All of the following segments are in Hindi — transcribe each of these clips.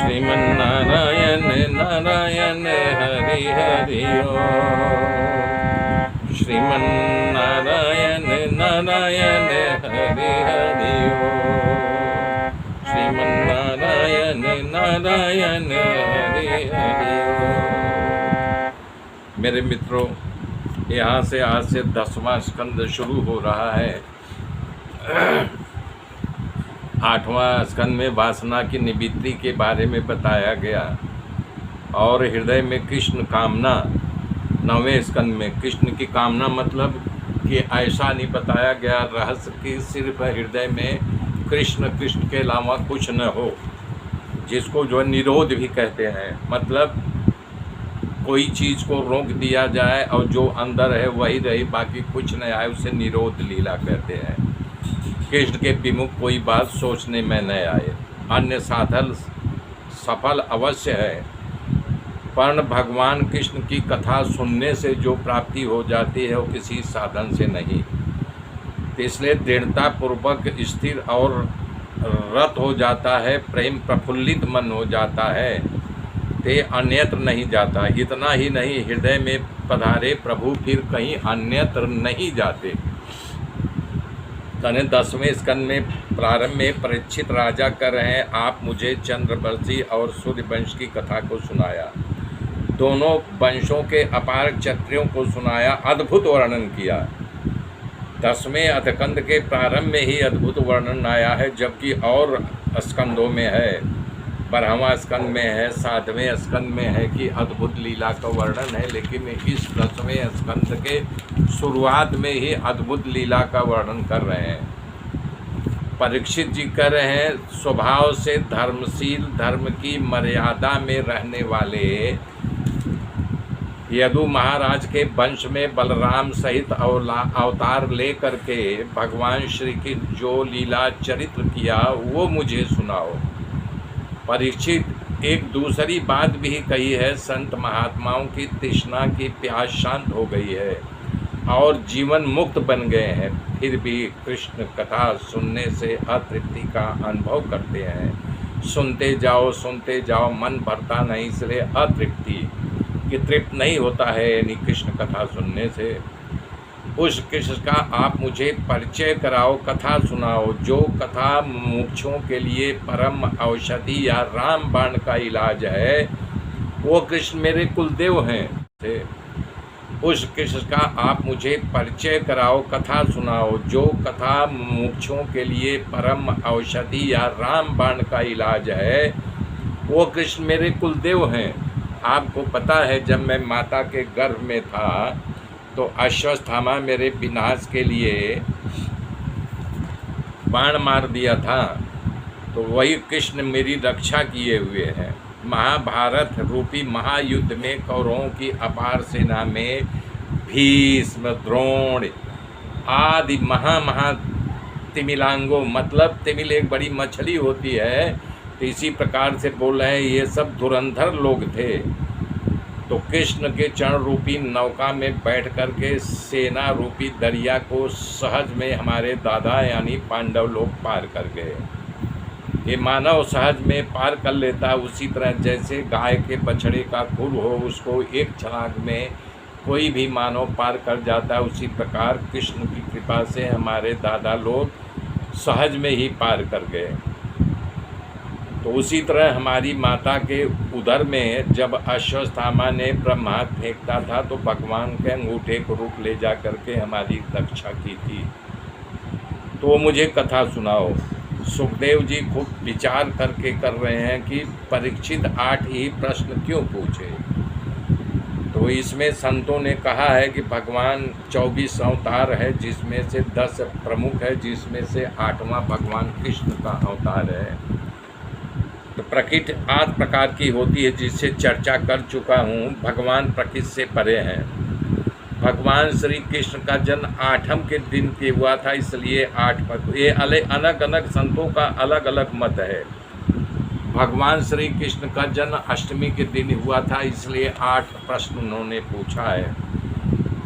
श्रीमन्नारायण नारायण हरि हरि ओम। श्रीमन्नारायण नारायण हरि हरि ओम। श्रीमन्नारायण नारायण हरि हरि ओम। मेरे मित्रों, यहाँ से आज से 10वां स्कंद शुरू हो रहा है। 8वां स्कंद में वासना की निवृत्ति के बारे में बताया गया और हृदय में कृष्ण कामना। 9वें स्कंद में कृष्ण की कामना मतलब कि ऐसा नहीं बताया गया रहस्य कि सिर्फ हृदय में कृष्ण के अलावा कुछ न हो, जिसको जो निरोध भी कहते हैं। मतलब कोई चीज़ को रोक दिया जाए और जो अंदर है वही रही, बाकी कुछ न आए, उसे निरोध लीला कहते हैं। कृष्ण के विमुख कोई बात सोचने में न आए। अन्य साधन सफल अवश्य है, पर भगवान कृष्ण की कथा सुनने से जो प्राप्ति हो जाती है वो किसी साधन से नहीं। इसलिए दृढ़ता पूर्वक स्थिर और रत हो जाता है, प्रेम प्रफुल्लित मन हो जाता है, ते अन्यत्र नहीं जाता। इतना ही नहीं, हृदय में पधारे प्रभु फिर कहीं अन्यत्र नहीं जाते। 10वें स्कंद में प्रारंभ में परीक्षित राजा कर रहे हैं, आप मुझे चंद्रवंशी और सूर्यवंश की कथा को सुनाया। दोनों वंशों के अपार क्षत्रियों को सुनाया, अद्भुत वर्णन किया। 10वें स्कंद के प्रारंभ में ही अद्भुत वर्णन आया है, जबकि और स्कंदों में है। 12वां स्कंद में है, 7वें स्कंद में है कि अद्भुत लीला का वर्णन है, लेकिन इस 10वें स्कंद के शुरुआत में ही अद्भुत लीला का वर्णन कर रहे हैं। परीक्षित जी कर रहे हैं, स्वभाव से धर्मशील, धर्म की मर्यादा में रहने वाले यदु महाराज के वंश में बलराम सहित अवतार लेकर के भगवान श्री की जो लीला चरित्र किया वो मुझे सुनाओ। परीक्षित एक दूसरी बात भी कही है, संत महात्माओं की तृष्णा की प्यास शांत हो गई है और जीवन मुक्त बन गए हैं, फिर भी कृष्ण कथा सुनने से अतृप्ति का अनुभव करते हैं। सुनते जाओ मन भरता नहीं, इसलिए अतृप्ति कि तृप्त नहीं होता है यानी कृष्ण कथा सुनने से। उस कृष्ण का आप मुझे परिचय कराओ, कथा सुनाओ, जो कथा मुमुक्षुओं के लिए परम औषधि या रामबाण का इलाज है। वो कृष्ण मेरे कुलदेव हैं। उस कृष्ण का आप मुझे परिचय कराओ, कथा सुनाओ, जो कथा मुमुक्षुओं के लिए परम औषधि या रामबाण का इलाज है। वो कृष्ण मेरे कुलदेव हैं। आपको पता है, जब मैं माता के गर्भ में था तो अश्वत्थामा मेरे विनाश के लिए बाण मार दिया था, तो वही कृष्ण मेरी रक्षा किए हुए हैं। महाभारत रूपी महायुद्ध में कौरवों की अपार सेना में भीष्म, द्रोण आदि महा तिमिलांगों, मतलब तिमिल एक बड़ी मछली होती है, तो इसी प्रकार से बोल रहे हैं ये सब धुरंधर लोग थे। तो कृष्ण के चरण रूपी नौका में बैठ कर के सेना रूपी दरिया को सहज में हमारे दादा यानी पांडव लोग पार कर गए। ये मानव सहज में पार कर लेता, उसी तरह जैसे गाय के बछड़े का खुर हो, उसको एक छलांग में कोई भी मानव पार कर जाता है, उसी प्रकार कृष्ण की कृपा से हमारे दादा लोग सहज में ही पार कर गए। तो उसी तरह हमारी माता के उदर में जब अश्वत्थामा ने ब्रह्मास्त्र फेंकता था तो भगवान के अंगूठे को रूप ले जा करके हमारी रक्षा की थी। तो मुझे कथा सुनाओ। सुखदेव जी खूब विचार करके कर रहे हैं कि परीक्षित 8 ही प्रश्न क्यों पूछे। तो इसमें संतों ने कहा है कि भगवान 24 अवतार है, जिसमें से 10 प्रमुख है, जिसमें से 8वां भगवान कृष्ण का अवतार है। तो प्रकृति 8 प्रकार की होती है, जिससे चर्चा कर चुका हूँ। भगवान प्रकृति से परे हैं। भगवान श्री कृष्ण का जन्म 8वें के दिन के हुआ था, इसलिए 8 ये अलग अलग संतों का अलग अलग मत है। भगवान श्री कृष्ण का जन्म अष्टमी के दिन हुआ था, इसलिए 8 प्रश्न उन्होंने पूछा है।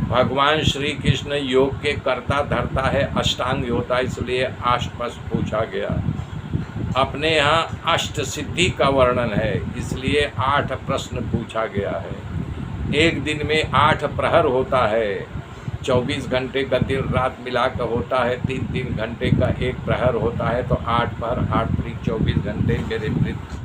भगवान श्री कृष्ण योग के कर्ता धर्ता है, अष्टांग होता है, इसलिए 8 प्रश्न पूछा गया। अपने यहाँ अष्ट सिद्धि का वर्णन है, इसलिए 8 प्रश्न पूछा गया है। एक दिन में 8 प्रहर होता है, 24 घंटे का दिन रात मिला कर होता है, 3-3 घंटे का एक प्रहर होता है, तो 8 प्रहर 8 3 24 घंटे मेरे मृत